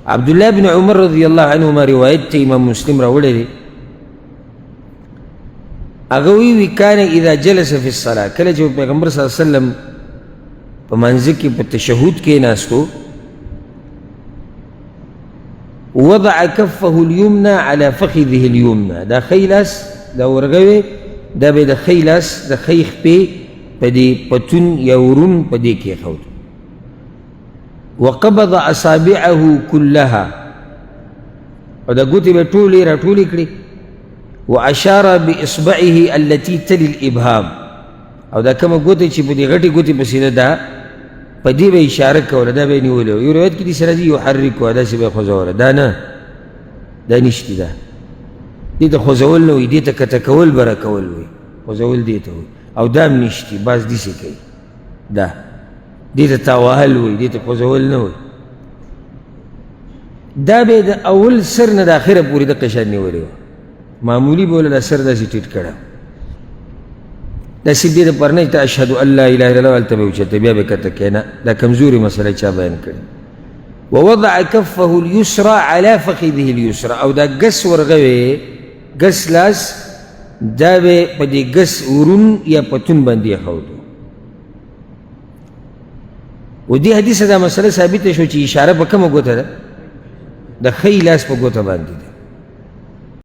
عبدالله بن عمر رضی اللہ عنہما روایت تے امام مسلم راوڑے دے اگوی کان اذا جلس فی الصلاة کل جو پیغمبر صلی اللہ علیہ وسلم پا منزکی پا تشہود کے ناستو وضع کفه اليمنى على فخذه اليمنى دا خیلاس دا ورغوی دا بے دا خیلاس دا خیخ پی پا دی پتون یا ورون پا دی کی خود وقبض اصابعه كلها ودا قوتي بطولي رطولي كري واشار باصبعه التي تلي الابهام او دا كما قوتي چي بدي غتي قوتي بسيده دا پدي به اشاره کوله دا به نیولو یو روایت کې دي سره دي يحرك دا سی به خوځول دا نه دا نشتی دا دي ته خوځول نو دي ته کتکول برکول وي خوځول دي ته او دا نشتی باز دي سي کوي دا دي ته تاوهل وي دي ته خوځول نه وي دا به د اول سر نه د اخره پورې د قشان نیولې معمولی بوله د سر داسې ټیټ کړه داسې دې د پرنه ته اشهد ان لا اله الا الله هلته به اوچته بیا به کته کېنه دا کمزوري مسله چا بیان کړې ووضع کفه اليسرى على فخذه اليسرى او دا ګس ورغوي ګس لاس دا به په دې ګس ورون یا پتون باندې یخودو و دې حدیث دا مسله ثابته شو چې اشاره په کومه ګوته ده د ښی لاس په ګوته باندې